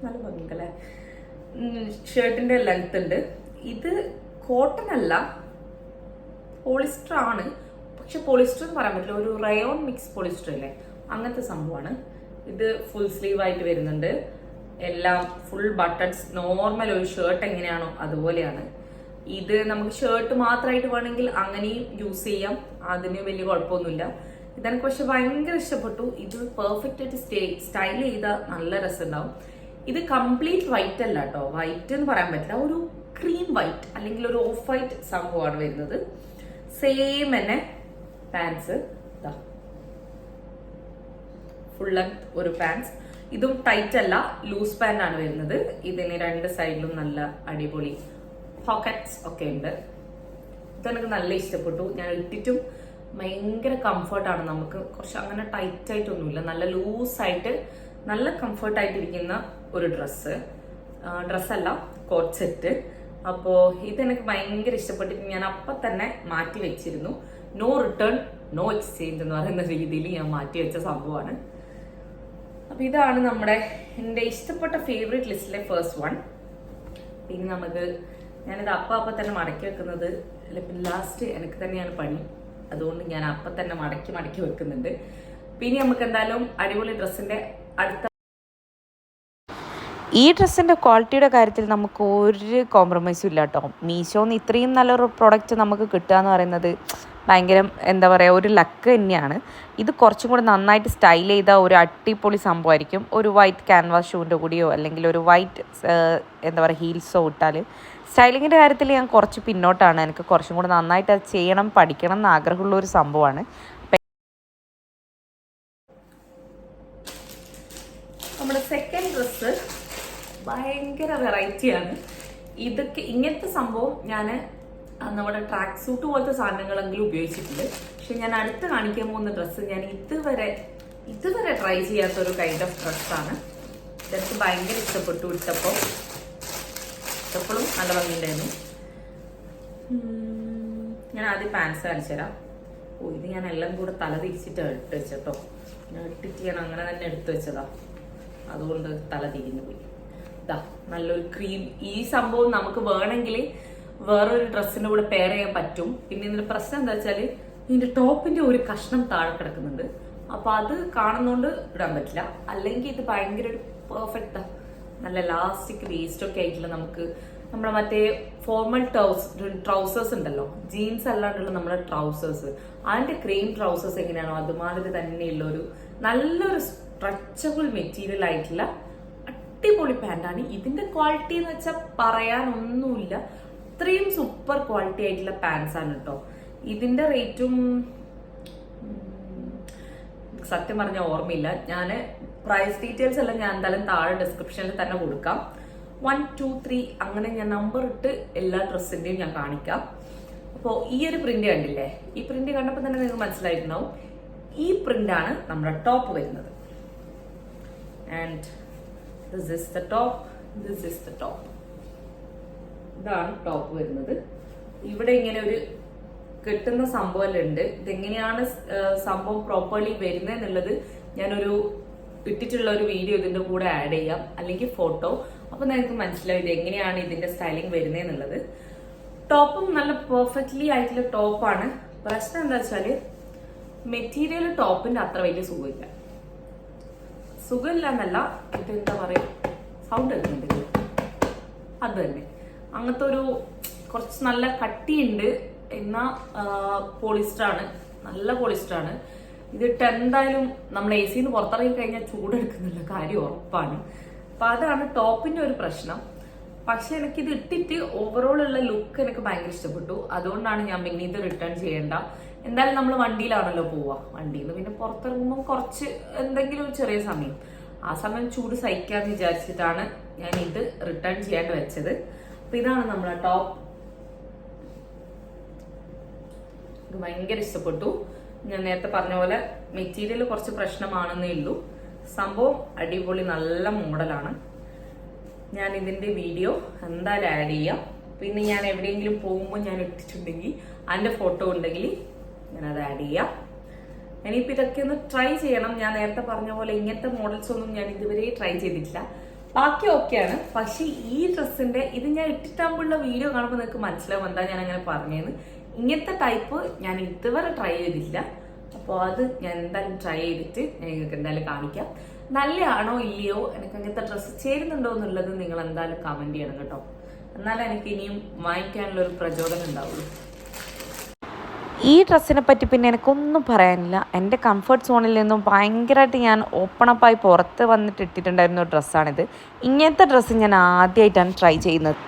നല്ല ഭംഗിണ്ടല്ലേ, ഷർട്ടിന്റെ ലെങ്ത് ഉണ്ട്. ഇത് കോട്ടൺ അല്ല, പോളിസ്റ്റർ ആണ്. പക്ഷെ പോളിസ്റ്റർ എന്ന് പറയാൻ പറ്റില്ല, ഒരു റയോൺ മിക്സ് പോളിസ്റ്റർ അല്ലേ, അങ്ങനത്തെ സംഭവമാണ്. ഇത് ഫുൾ സ്ലീവ് ആയിട്ട് വരുന്നുണ്ട്. എല്ലാം ഫുൾ ബട്ടൺസ്, നോർമൽ ഒരു ഷർട്ട് എങ്ങനെയാണോ അതുപോലെയാണ്. ഇത് നമുക്ക് ഷർട്ട് മാത്രമായിട്ട് വേണമെങ്കിൽ അങ്ങനെയും യൂസ് ചെയ്യാം, അതിന് വലിയ കുഴപ്പമൊന്നുമില്ല. ഇതെനിക്ക് പക്ഷെ ഭയങ്കര ഇഷ്ടപ്പെട്ടു. ഇത് പെർഫെക്റ്റ് ആയിട്ട് സ്റ്റൈൽ ചെയ്താൽ നല്ല രസം ഉണ്ടാവും. ഇത് കംപ്ലീറ്റ് വൈറ്റ് അല്ല കേട്ടോ, വൈറ്റ് എന്ന് പറയാൻ പറ്റില്ല, ഒരു ക്രീം വൈറ്റ് അല്ലെങ്കിൽ ഒരു ഓഫ് വൈറ്റ് സംഭവമാണ് വരുന്നത്. സെയിം തന്നെ പാൻസ്, ഫുൾ ലെങ്ത് ഒരു പാൻസ്. ഇതും ടൈറ്റ് അല്ല, ലൂസ് പാന്റ് ആണ് വരുന്നത്. ഇതിന് 2 സൈഡിലും നല്ല അടിപൊളി പോക്കറ്റ്സ് ഒക്കെ ഉണ്ട്. ഇതെനിക്ക് നല്ല ഇഷ്ടപ്പെട്ടു. ഞാൻ ഇട്ടിട്ടും ഭയങ്കര കംഫർട്ടാണ്. നമുക്ക് കുറച്ച് അങ്ങനെ ടൈറ്റ് ആയിട്ടൊന്നുമില്ല, നല്ല ലൂസായിട്ട് നല്ല കംഫർട്ടായിട്ടിരിക്കുന്ന ഒരു ഡ്രസ്സല്ല, കോട്ട് സെറ്റ്. അപ്പോൾ ഇതെനിക്ക് ഭയങ്കര ഇഷ്ടപ്പെട്ടിട്ട് ഞാൻ അപ്പം തന്നെ മാറ്റി വെച്ചിരുന്നു. നോ റിട്ടേൺ നോ എക്സ്ചേഞ്ച് എന്ന് പറയുന്ന രീതിയിൽ ഞാൻ മാറ്റി വെച്ച സംഭവമാണ്. അപ്പൊ ഇതാണ് എൻ്റെ ഇഷ്ടപ്പെട്ട ഫേവറേറ്റ് ലിസ്റ്റിലെ ഫസ്റ്റ് വൺ. പിന്നെ ഞാനിത് അപ്പം തന്നെ മടക്കി വെക്കുന്നത്, പിന്നെ ലാസ്റ്റ് എനിക്ക് തന്നെയാണ് പണി. അതുകൊണ്ട് ഞാൻ അപ്പം തന്നെ മടക്കി വെക്കുന്നുണ്ട്. പിന്നെ നമുക്ക് എന്തായാലും അടിപൊളി ഡ്രസ്സിന്റെ അടുത്ത, ഈ ഡ്രസ്സിൻ്റെ ക്വാളിറ്റിയുടെ കാര്യത്തിൽ നമുക്ക് ഒരു കോംപ്രമൈസും ഇല്ല കേട്ടോ. മീഷോന്ന് ഇത്രയും നല്ലൊരു പ്രോഡക്റ്റ് നമുക്ക് കിട്ടുക എന്ന് പറയുന്നത് ഭയങ്കര എന്താ പറയുക, ഒരു ലക്ക് തന്നെയാണ്. ഇത് കുറച്ചും കൂടി നന്നായിട്ട് സ്റ്റൈൽ ചെയ്ത ഒരു അടിപൊളി സംഭവമായിരിക്കും. ഒരു വൈറ്റ് ക്യാൻവാസ് ഷൂവിൻ്റെ കൂടിയോ അല്ലെങ്കിൽ ഒരു വൈറ്റ് എന്താ പറയുക ഹീൽസോ ഇട്ടാൽ. സ്റ്റൈലിങ്ങിൻ്റെ കാര്യത്തിൽ ഞാൻ കുറച്ച് പിന്നോട്ടാണ്. എനിക്ക് കുറച്ചും കൂടി നന്നായിട്ട് അത് ചെയ്യണം, പഠിക്കണം എന്ന് ആഗ്രഹമുള്ള ഒരു സംഭവമാണ്. നമ്മുടെ സെക്കൻഡ് ഡ്രസ്സ് ഭയങ്കര വെറൈറ്റിയാണ്. ഇങ്ങനത്തെ സംഭവം ഞാൻ നമ്മുടെ ട്രാക്ക് സൂട്ട് പോലത്തെ സാധനങ്ങളെങ്കിലും ഉപയോഗിച്ചിട്ടുണ്ട്. പക്ഷെ ഞാൻ അടുത്ത് കാണിക്കാൻ പോകുന്ന ഡ്രസ്സ് ഞാൻ ഇതുവരെ ട്രൈ ചെയ്യാത്ത ഒരു കൈൻഡ് ഓഫ് ഡ്രസ്സാണ്. ഇതെനിക്ക് ഭയങ്കര ഇഷ്ടപ്പെട്ടു. ഇട്ടപ്പോഴും നല്ല ഭംഗിയുണ്ടായിരുന്നു. ഞാൻ ആദ്യം പാൻസ് കാണിച്ചു തരാം. ഇത് ഞാൻ എല്ലാം കൂടെ തല തിരിച്ചിട്ട് ഇട്ട് വെച്ചോ. ഞാൻ ഇട്ടിട്ട് ഞാൻ അങ്ങനെ തന്നെ എടുത്തു വെച്ചതാ, അതുകൊണ്ട് തല തിരിഞ്ഞു പോയി. നല്ലൊരു ക്രീം. ഈ സംഭവം നമുക്ക് വേണമെങ്കിൽ വേറൊരു ഡ്രസ്സിന്റെ കൂടെ പെയർ ചെയ്യാൻ പറ്റും. പിന്നെ ഇതിന്റെ പ്രശ്നം എന്താ വെച്ചാൽ ഇതിന്റെ ടോപ്പിന്റെ ഒരു കഷ്ണം താഴെ കിടക്കുന്നുണ്ട്. അപ്പൊ അത് കാണുന്നോണ്ട് ഇടാൻ പറ്റില്ല. അല്ലെങ്കിൽ ഇത് ഭയങ്കര ഒരു പെർഫെക്റ്റ്, നല്ല ലാസ്റ്റിക് വേസ്റ്റ് ഒക്കെ ആയിട്ടുള്ള നമുക്ക് നമ്മുടെ മറ്റേ ഫോർമൽ ട്രൗസേഴ്സ് ഉണ്ടല്ലോ, ജീൻസ് അല്ലാണ്ടുള്ള നമ്മുടെ ട്രൗസേഴ്സ്, അതിന്റെ ക്രീം ട്രൗസേഴ്സ് എങ്ങനെയാണോ അതുമാതിരി തന്നെയുള്ള ഒരു നല്ലൊരു സ്ട്രെച്ചബിൾ മെറ്റീരിയൽ ആയിട്ടുള്ള അടിപൊളി പാന്റാണ്. ഇതിന്റെ ക്വാളിറ്റി എന്ന് വെച്ചാൽ പറയാനൊന്നുമില്ല, അത്രയും സൂപ്പർ ക്വാളിറ്റി ആയിട്ടുള്ള പാൻസ് ആണ് കേട്ടോ. ഇതിന്റെ റേറ്റും സത്യം പറഞ്ഞ ഓർമ്മയില്ല. ഞാൻ പ്രൈസ് ഡീറ്റെയിൽസ് എല്ലാം ഞാൻ എന്തായാലും താഴെ ഡിസ്ക്രിപ്ഷനിൽ തന്നെ കൊടുക്കാം. 1, 2, 3 അങ്ങനെ ഞാൻ നമ്പർ ഇട്ട് എല്ലാ ഡ്രസ്സിന്റെയും ഞാൻ കാണിക്കാം. അപ്പോൾ ഈ ഒരു പ്രിന്റ് കണ്ടില്ലേ, ഈ പ്രിന്റ് കണ്ടപ്പോൾ തന്നെ നിങ്ങൾക്ക് മനസ്സിലായിട്ടുണ്ടാവും, ഈ പ്രിന്റാണ് നമ്മുടെ ടോപ്പ് വരുന്നത്. And this is the top, this is the top. ഇതാണ് ടോപ്പ് വരുന്നത്. ഇവിടെ ഇങ്ങനെ ഒരു കെട്ടുന്ന സംഭവം ഉണ്ട്. ഇതെങ്ങനെയാണ് സംഭവം പ്രോപ്പർലി വരുന്നത് എന്നുള്ളത് ഞാനൊരു ഇട്ടിട്ടുള്ള ഒരു വീഡിയോ ഇതിന്റെ കൂടെ ആഡ് ചെയ്യാം, അല്ലെങ്കിൽ ഫോട്ടോ. അപ്പൊ നിങ്ങൾക്ക് മനസ്സിലാവും ഇത് എങ്ങനെയാണ് ഇതിന്റെ സ്റ്റൈലിംഗ് വരുന്നത് എന്നുള്ളത്. ടോപ്പും നല്ല പെർഫെക്റ്റ്ലി ആയിട്ടുള്ള ടോപ്പാണ്. പ്രശ്നം എന്താ വെച്ചാല് മെറ്റീരിയൽ ടോപ്പിന്റെ അത്ര വലിയ സുഖമില്ല എന്നല്ല, ഇത് എന്താ പറയാ, സൗണ്ട് വരുന്നുണ്ട്, അത് തന്നെ അങ്ങനത്തെ ഒരു കുറച്ച് നല്ല കട്ടിയുണ്ട്. എന്നാ പോളിസ്റ്റർ ആണ്, നല്ല പോളിസ്റ്റർ ആണ്. ഇതിട്ട് എന്തായാലും നമ്മൾ എ സിന്ന് പുറത്തിറങ്ങി കഴിഞ്ഞാൽ ചൂടെടുക്കുന്നുള്ള കാര്യം ഉറപ്പാണ്. അപ്പൊ അതാണ് ടോപ്പിന്റെ ഒരു പ്രശ്നം. പക്ഷെ എനിക്കിത് ഇട്ടിട്ട് ഓവറോൾ ഉള്ള ലുക്ക് എനിക്ക് ഭയങ്കര ഇഷ്ടപ്പെട്ടു. അതുകൊണ്ടാണ് ഞാൻ പിന്നെ ഇത് റിട്ടേൺ ചെയ്യേണ്ട. എന്തായാലും നമ്മൾ വണ്ടിയിലാണല്ലോ പോവാ, വണ്ടിയിൽ നിന്ന് പിന്നെ പുറത്തിറങ്ങുമ്പോൾ കുറച്ച് എന്തെങ്കിലും ഒരു ചെറിയ സമയം, ആ സമയം ചൂട് സഹിക്കാന്ന് വിചാരിച്ചിട്ടാണ് ഞാൻ ഇത് റിട്ടേൺ ചെയ്യാണ്ട് വെച്ചത്. അപ്പൊ ഇതാണ് നമ്മളെ ടോപ്പ്. ഇത് ഭയങ്കര ഇഷ്ടപ്പെട്ടു. ഞാൻ നേരത്തെ പറഞ്ഞ പോലെ മെറ്റീരിയൽ കുറച്ച് പ്രശ്നമാണെന്നേ ഉള്ളൂ. സംഭവം അടിപൊളി, നല്ല മോഡലാണ്. ഞാൻ ഇതിന്റെ വീഡിയോ എന്തായാലും ആഡ് ചെയ്യാം. പിന്നെ ഞാൻ എവിടെയെങ്കിലും പോകുമ്പോൾ ഞാൻ ഇട്ടിട്ടുണ്ടെങ്കിൽ അതിന്റെ ഫോട്ടോ ഉണ്ടെങ്കിൽ ഞാനത് ആഡ് ചെയ്യാം. ഇനിയിപ്പോൾ ഇതൊക്കെ ഒന്ന് ട്രൈ ചെയ്യണം. ഞാൻ നേരത്തെ പറഞ്ഞ പോലെ ഇങ്ങനത്തെ മോഡൽസ് ഒന്നും ഞാൻ ഇതുവരെ ട്രൈ ചെയ്തിട്ടില്ല. ബാക്കി ഓക്കെയാണ്. പക്ഷെ ഈ ഡ്രസ്സിന്റെ ഇത് ഞാൻ ഇട്ടിട്ടാകുമ്പോഴുള്ള വീഡിയോ കാണുമ്പോൾ നിങ്ങൾക്ക് മനസ്സിലാവും എന്താ ഞാൻ അങ്ങനെ പറഞ്ഞതെന്ന്. ഇങ്ങനത്തെ ടൈപ്പ് ഞാൻ ഇതുവരെ ട്രൈ ചെയ്തിട്ടില്ല. അപ്പോൾ അത് ഞാൻ എന്തായാലും ട്രൈ ചെയ്തിട്ട് ഞാൻ നിങ്ങൾക്ക് എന്തായാലും കാണിക്കാം. നല്ലതാണോ ഇല്ലയോ, എനിക്ക് അങ്ങനത്തെ ഡ്രസ്സ് ചേരുന്നുണ്ടോ എന്നുള്ളത് നിങ്ങൾ എന്തായാലും കമന്റ് ചെയ്യണം കേട്ടോ. എന്നാലും എനിക്ക് ഇനിയും വാങ്ങിക്കാനുള്ള ഒരു പ്രചോദനം ഉണ്ടാവുള്ളൂ. ഈ ഡ്രസ്സിനെ പറ്റി പിന്നെ എനിക്കൊന്നും പറയാനില്ല. എൻ്റെ കംഫർട്ട് സോണിൽ നിന്നും ഭയങ്കരമായിട്ട് ഞാൻ ഓപ്പണപ്പായി പുറത്ത് വന്നിട്ട് ഇട്ടിട്ടുണ്ടായിരുന്ന ഒരു ഡ്രസ്സാണിത്. ഇങ്ങനത്തെ ഡ്രസ്സ് ഞാൻ ആദ്യമായിട്ടാണ് ട്രൈ ചെയ്യുന്നത്.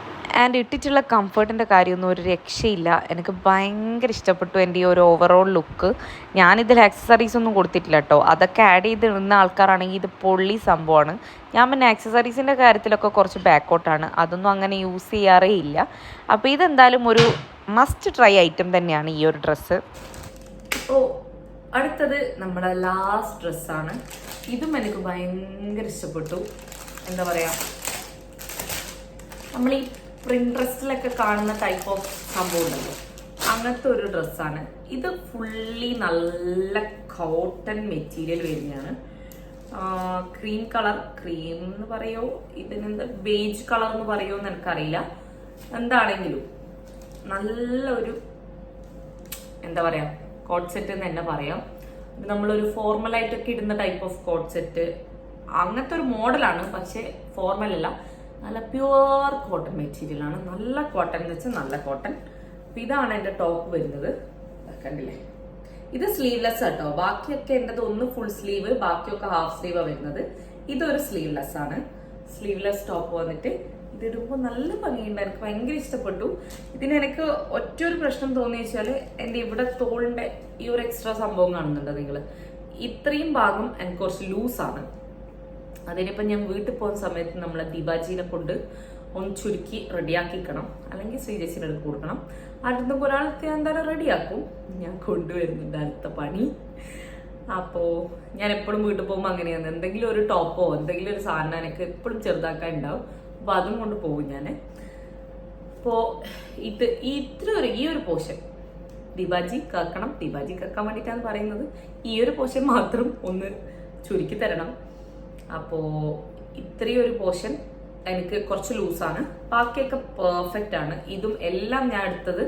ആൻഡ് ഇട്ടിട്ടുള്ള കംഫർട്ടിൻ്റെ കാര്യമൊന്നും ഒരു രക്ഷയില്ല. എനിക്ക് ഭയങ്കര ഇഷ്ടപ്പെട്ടു എൻ്റെ ഈ ഒരു ഓവറോൾ ലുക്ക്. ഞാനിതിൽ ആക്സസറീസ് ഒന്നും കൊടുത്തിട്ടില്ല കേട്ടോ. അതൊക്കെ ആഡ് ചെയ്തിടുന്ന ആൾക്കാരാണെങ്കിൽ ഇത് പൊള്ളി സംഭവമാണ്. ഞാൻ പിന്നെ ആക്സസറീസിൻ്റെ കാര്യത്തിലൊക്കെ കുറച്ച് ബാക്കോട്ടാണ്, അതൊന്നും അങ്ങനെ യൂസ് ചെയ്യാറേ ഇല്ല. അപ്പോൾ ഇതെന്തായാലും ഒരു മസ്റ്റ് ട്രൈ ഐറ്റം തന്നെയാണ് ഈ ഒരു ഡ്രസ്സ്. ഓ, അടുത്തത് നമ്മുടെ ലാസ്റ്റ് ഡ്രസ്സാണ്. ഇതും എനിക്ക് ഭയങ്കര ഇഷ്ടപ്പെട്ടു. എന്താ പറയാ, നമ്മൾ ഈ പ്രിൻട്രസ്റ്റിലൊക്കെ കാണുന്ന ടൈപ്പ് ഓഫ് സംഭവം ഉണ്ടല്ലോ, അങ്ങനത്തെ ഒരു ഡ്രസ്സാണ് ഇത്. ഫുള്ളി നല്ല കോട്ടൺ മെറ്റീരിയൽ വരുന്നതാണ്. ക്രീം കളർ, ക്രീം എന്ന് പറയോ ഇതിനെന്താ ബേജ് കളർ എന്ന് പറയോ എന്ന് എനിക്കറിയില്ല. എന്താണെങ്കിലും നല്ലൊരു എന്താ പറയാ കോട്ട് സെറ്റ് എന്ന് തന്നെ പറയാം. ഇത് നമ്മളൊരു ഫോർമലായിട്ടൊക്കെ ഇടുന്ന ടൈപ്പ് ഓഫ് കോട്ട് സെറ്റ്, അങ്ങനത്തെ ഒരു മോഡലാണ്. പക്ഷെ ഫോർമൽ അല്ല, നല്ല പ്യുവർ കോട്ടൺ മെറ്റീരിയൽ ആണ്. നല്ല കോട്ടൺ എന്ന് വെച്ചാൽ നല്ല കോട്ടൺ. അപ്പൊ ഇതാണ് എന്റെ ടോപ്പ് വരുന്നത്. കണ്ടില്ലേ, ഇത് സ്ലീവ്ലെസ് ആട്ടോ. ബാക്കിയൊക്കെ എന്റത് ഒന്ന് ഫുൾ സ്ലീവ്, ബാക്കിയൊക്കെ ഹാഫ് സ്ലീവ് വരുന്നത്. ഇതൊരു സ്ലീവ്ലെസ് ആണ്. സ്ലീവ്ലെസ് ടോപ്പ് വന്നിട്ട് ഇതിടുമ്പോൾ നല്ല ഭംഗിയുണ്ട്. എനിക്ക് ഭയങ്കര ഇഷ്ടപ്പെട്ടു. ഇതിന് എനിക്ക് ഒറ്റൊരു പ്രശ്നം തോന്നി വെച്ചാല് എന്റെ ഇവിടെ തോളിന്റെ ഈ ഒരു എക്സ്ട്രാ സംഭവം കാണുന്നുണ്ട് നിങ്ങൾ, ഇത്രയും ഭാഗം എനിക്ക് കുറച്ച് ലൂസാണ്. അതിനിപ്പം ഞാൻ വീട്ടിൽ പോകുന്ന സമയത്ത് നമ്മളെ ദീപാജീനെ കൊണ്ട് ഒന്ന് ചുരുക്കി റെഡിയാക്കിക്കണം, അല്ലെങ്കിൽ ശ്രീജേച്ചിയുടെ അടുത്ത് കൊടുക്കണം. അടുത്ത ഒരാളത്തെ എന്തായാലും റെഡിയാക്കും. ഞാൻ കൊണ്ടുവരുന്നുണ്ട് അടുത്ത പണി. അപ്പോൾ ഞാൻ എപ്പോഴും വീട്ടിൽ പോകുമ്പോൾ അങ്ങനെയാണ്, എന്തെങ്കിലും ഒരു ടോപ്പോ എന്തെങ്കിലും ഒരു സാധനം എനിക്ക് എപ്പോഴും ചെറുതാക്കാൻ ഉണ്ടാവും. അപ്പൊ അതും കൊണ്ട് പോകും ഞാൻ. അപ്പോ ഈ ഒരു പോർഷൻ ദീപാജി കേൾക്കണം. ദീപാജി കേൾക്കാൻ വേണ്ടിയിട്ടാണ് പറയുന്നത്. ഈ ഒരു പോർഷൻ മാത്രം ഒന്ന് ചുരുക്കി തരണം. അപ്പോ ഇത്രയും ഒരു പോർഷൻ എനിക്ക് കുറച്ച് ലൂസാണ്, ബാക്കിയൊക്കെ പെർഫെക്റ്റ് ആണ്. ഇതും എല്ലാം ഞാൻ എടുത്തത്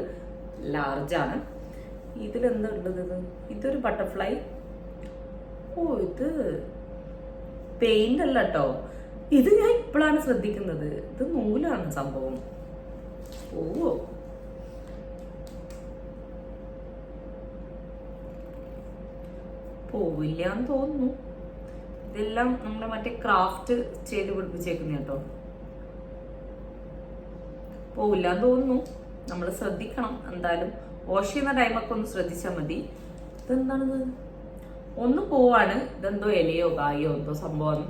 ലാർജാണ്. ഇതിലെന്താ ഉള്ളത്? ഇതൊരു ബട്ടർഫ്ലൈ. ഓ, ഇത് പെയിന്റ് അല്ല കേട്ടോ. ഇത് ഞാൻ ഇപ്പോഴാണ് ശ്രദ്ധിക്കുന്നത്. ഇത് നൂലാണ് സംഭവം. പോവോ? പോവില്ല എന്ന് തോന്നുന്നു. ഇതെല്ലാം നമ്മുടെ മറ്റേ ക്രാഫ്റ്റ് ചെയ്ത് പിടിപ്പിച്ചേക്കുന്ന കേട്ടോ. പോവില്ല എന്ന് തോന്നുന്നു. നമ്മൾ ശ്രദ്ധിക്കണം. എന്തായാലും വാഷ് ചെയ്യുന്ന ടൈമൊക്കെ ഒന്ന് ശ്രദ്ധിച്ചാൽ മതി. ഇതെന്താണിത്? ഒന്ന് പോവാണ്. ഇതെന്തോ ഇലയോ കായോ എന്തോ സംഭവം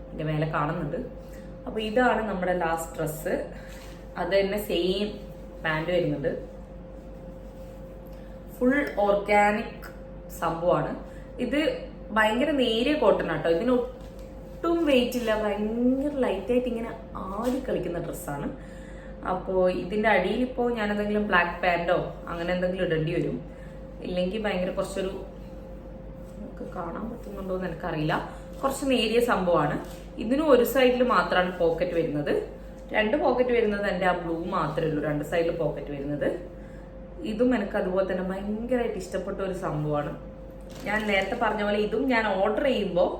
ഇതിന്റെ മേലെ കാണുന്നുണ്ട്. അപ്പൊ ഇതാണ് നമ്മുടെ ലാസ്റ്റ് ഡ്രസ്സ്. അത് തന്നെ സെയിം പാൻറ് വരുന്നുണ്ട്. ഫുൾ ഓർഗാനിക് സംഭവമാണ് ഇത്. ഭയങ്കര നേരിയ കോട്ടൺ ആട്ടോ. ഇതിന് ഒട്ടും വെയിറ്റ് ഇല്ല. ഭയങ്കര ലൈറ്റായിട്ട് ഇങ്ങനെ ആടി കളിക്കുന്ന ഡ്രസ്സാണ്. അപ്പോൾ ഇതിന്റെ അടിയിൽ ഇപ്പോൾ ഞാൻ എന്തെങ്കിലും ബ്ലാക്ക് പാൻറ്റോ അങ്ങനെ എന്തെങ്കിലും ഇടേണ്ടി വരും. ഇല്ലെങ്കിൽ ഭയങ്കര കുറച്ചൊരു, നമുക്ക് കാണാൻ പറ്റുന്നുണ്ടോ എന്ന് എനിക്കറിയില്ല, കുറച്ച് നേരിയ സംഭവമാണ്. ഇതിനും ഒരു സൈഡിൽ മാത്രമാണ് പോക്കറ്റ് വരുന്നത്. 2 പോക്കറ്റ് വരുന്നത് എൻ്റെ ആ ബ്ലൂ മാത്രമേ ഉള്ളൂ. 2 സൈഡിൽ പോക്കറ്റ് വരുന്നത്. ഇതും എനിക്ക് അതുപോലെ തന്നെ ഭയങ്കരമായിട്ട് ഇഷ്ടപ്പെട്ട ഒരു സംഭവമാണ്. ഞാൻ നേരത്തെ പറഞ്ഞ പോലെ ഇതും ഞാൻ ഓർഡർ ചെയ്യുമ്പോൾ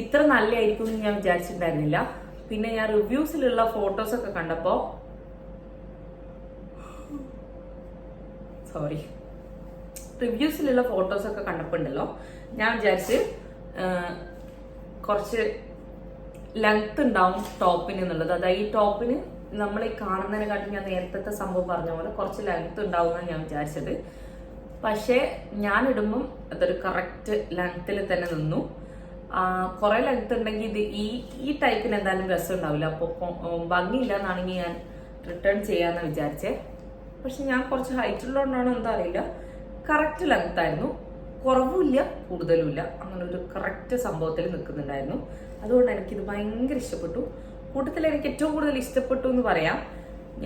ഇത്ര നല്ലതായിരിക്കും എന്ന് ഞാൻ വിചാരിച്ചിട്ടുണ്ടായിരുന്നില്ല. പിന്നെ ഞാൻ റിവ്യൂസിലുള്ള ഫോട്ടോസൊക്കെ കണ്ടപ്പോ ഉണ്ടല്ലോ, ഞാൻ വിചാരിച്ച് കുറച്ച് ലെങ്ത് ഉണ്ടാവും ടോപ്പിന് എന്നുള്ളത്. അതായത് ഈ ടോപ്പിന് നമ്മൾ ഈ കാണുന്നതിനെക്കാട്ടും ഞാൻ നേരത്തെ സംഭവം പറഞ്ഞ പോലെ കുറച്ച് ലെങ്ത് ഉണ്ടാവും എന്നാണ് ഞാൻ വിചാരിച്ചത്. പക്ഷേ ഞാൻ ഇടുമ്പം അതൊരു കറക്റ്റ് ലെങ്ത്തിൽ തന്നെ നിന്നു. കുറെ ലെങ്ത് ഉണ്ടെങ്കിൽ ഇത് ഈ ടൈപ്പിന് എന്തായാലും രസം ഉണ്ടാവില്ല. അപ്പോൾ ഭംഗിയില്ല എന്നാണെങ്കിൽ ഞാൻ റിട്ടേൺ ചെയ്യാന്ന് വിചാരിച്ചേ. പക്ഷെ ഞാൻ കുറച്ച് ഹൈറ്റ് ഉള്ളതുകൊണ്ടാണോ എന്താ അറിയില്ല, കറക്റ്റ് ലെങ്ത് ആയിരുന്നു. കുറവുമില്ല കൂടുതലുമില്ല. അങ്ങനെ ഒരു കറക്റ്റ് സംഭവത്തിൽ നിൽക്കുന്നുണ്ടായിരുന്നു. അതുകൊണ്ട് എനിക്കിത് ഭയങ്കര ഇഷ്ടപ്പെട്ടു. കൂട്ടത്തിൽ എനിക്ക് ഏറ്റവും കൂടുതൽ ഇഷ്ടപ്പെട്ടു എന്ന് പറയാം.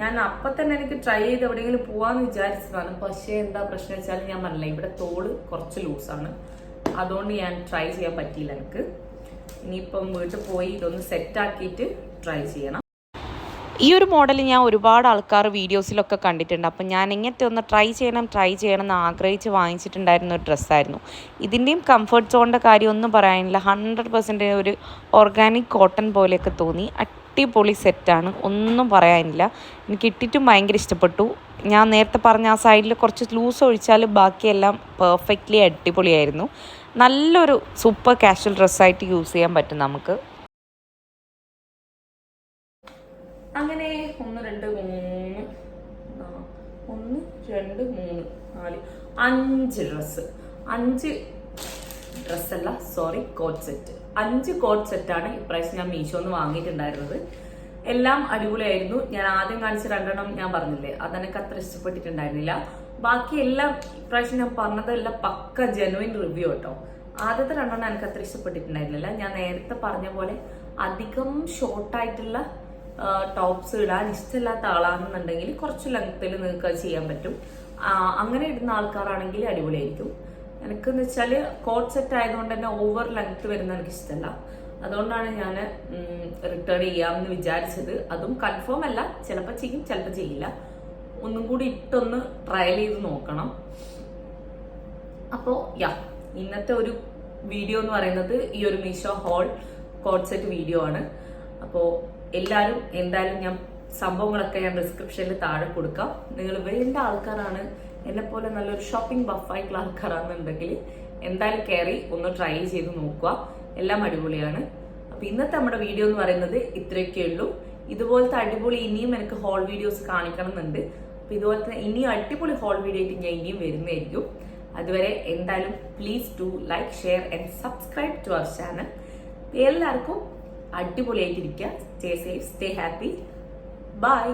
ഞാൻ അപ്പം തന്നെ എനിക്ക് ട്രൈ ചെയ്ത് എവിടെയെങ്കിലും പോവാന്ന് വിചാരിച്ചതാണ്. പക്ഷേ എന്താ പ്രശ്നം വെച്ചാൽ ഞാൻ പറഞ്ഞില്ല, ഇവിടെ തോള് കുറച്ച് ലൂസാണ്. അതുകൊണ്ട് ഞാൻ ട്രൈ ചെയ്യാൻ പറ്റിയില്ല എനിക്ക്. ഇനിയിപ്പം വീട്ടിൽ പോയി ഇതൊന്ന് സെറ്റാക്കിയിട്ട് ട്രൈ ചെയ്യണം. ഈ ഒരു മോഡൽ ഞാൻ ഒരുപാട് ആൾക്കാർ വീഡിയോസിലൊക്കെ കണ്ടിട്ടുണ്ട്. അപ്പം ഞാൻ ഇങ്ങനത്തെ ഒന്ന് ട്രൈ ചെയ്യണം എന്ന് ആഗ്രഹിച്ച് വാങ്ങിച്ചിട്ടുണ്ടായിരുന്ന ഒരു ഡ്രസ്സായിരുന്നു. ഇതിൻ്റെയും കംഫർട്ട് സോണിൻ്റെ കാര്യം ഒന്നും പറയാനില്ല. 100% ഒരു ഓർഗാനിക് കോട്ടൺ പോലെയൊക്കെ തോന്നി. അടിപൊളി സെറ്റാണ്, ഒന്നും പറയാനില്ല. എനിക്ക് ഇട്ടിട്ടും ഭയങ്കര ഇഷ്ടപ്പെട്ടു. ഞാൻ നേരത്തെ പറഞ്ഞ ആ സൈഡിൽ കുറച്ച് ലൂസ് ഒഴിച്ചാൽ ബാക്കിയെല്ലാം പെർഫെക്റ്റ്ലി അടിപൊളിയായിരുന്നു. നല്ലൊരു സൂപ്പർ കാഷ്വൽ ഡ്രസ്സായിട്ട് യൂസ് ചെയ്യാൻ പറ്റും നമുക്ക്. അങ്ങനെ 1 2 3 4 5 ഡ്രസ്സ്. 5 ഡ്രസ്സല്ല, സോറി, കോട്ട് സെറ്റ്. 5 കോട്ട് സെറ്റാണ് ഇപ്രാവശ്യം ഞാൻ മീഷോന്ന് വാങ്ങിയിട്ടുണ്ടായിരുന്നത്. എല്ലാം അടിപൊളിയായിരുന്നു. ഞാൻ ആദ്യം കാണിച്ച 2 ഞാൻ പറഞ്ഞില്ലേ, അതെനിക്ക് അത്ര ഇഷ്ടപ്പെട്ടിട്ടുണ്ടായിരുന്നില്ല. ബാക്കി എല്ലാം ഇപ്രാവശ്യം ഞാൻ പറഞ്ഞതെല്ലാം പക്ക ജെനുവിൻ റിവ്യൂ കേട്ടോ. ആദ്യത്തെ 2 എനിക്ക് അത്ര ഇഷ്ടപ്പെട്ടിട്ടുണ്ടായിരുന്നില്ല. ഞാൻ നേരത്തെ പറഞ്ഞ പോലെ അധികം ഷോർട്ടായിട്ടുള്ള ടോപ്സ് ഇടാൻ ഇഷ്ടമില്ലാത്ത ആളാണെന്നുണ്ടെങ്കിൽ കുറച്ച് ലെങ്ത്തിൽ നിങ്ങൾക്ക് അത് ചെയ്യാൻ പറ്റും. അങ്ങനെ ഇടുന്ന ആൾക്കാരാണെങ്കിൽ അടിപൊളിയായിരിക്കും. എനിക്കെന്ന് വെച്ചാൽ കോട്ട് സെറ്റ് ആയതുകൊണ്ട് തന്നെ ഓവർ ലെങ്ത് വരുന്ന എനിക്ക് ഇഷ്ടമല്ല. അതുകൊണ്ടാണ് ഞാൻ റിട്ടേൺ ചെയ്യാമെന്ന് വിചാരിച്ചത്. അതും കൺഫേം അല്ല, ചിലപ്പോൾ ചെയ്യും ചിലപ്പോൾ ചെയ്യില്ല. ഒന്നും കൂടി ഇട്ടൊന്ന് ട്രയൽ ചെയ്ത് നോക്കണം. അപ്പോൾ ഇന്നത്തെ ഒരു വീഡിയോ എന്ന് പറയുന്നത് ഈ ഒരു Meesho whole coat set video ആണ്. അപ്പോൾ എല്ലാവരും എന്തായാലും ഞാൻ സംഭവങ്ങളൊക്കെ ഞാൻ ഡിസ്ക്രിപ്ഷനിൽ താഴെ കൊടുക്കാം. നിങ്ങൾ വേണ്ട ആൾക്കാരാണ്, എന്നെപ്പോലെ നല്ലൊരു ഷോപ്പിംഗ് ബഫായിട്ടുള്ള ആൾക്കാരാണെന്നുണ്ടെങ്കിൽ എന്തായാലും കയറി ഒന്ന് ട്രൈ ചെയ്ത് നോക്കുക. എല്ലാം അടിപൊളിയാണ്. അപ്പൊ ഇന്നത്തെ നമ്മുടെ വീഡിയോ എന്ന് പറയുന്നത് ഇത്രയൊക്കെ ഉള്ളൂ. ഇതുപോലത്തെ അടിപൊളി ഇനിയും എനിക്ക് ഹോൾ വീഡിയോസ് കാണിക്കണം എന്നുണ്ട്. അപ്പൊ ഇതുപോലത്തെ ഇനിയും അടിപൊളി ഹോൾ വീഡിയോ ആയിട്ട് ഞാൻ ഇനിയും വരുന്നതായിരിക്കും. അതുവരെ എന്തായാലും please do like, share and subscribe to our channel. എല്ലാവർക്കും അടിപൊളിയായിട്ടിരിക്കുക. Stay safe, stay happy. By.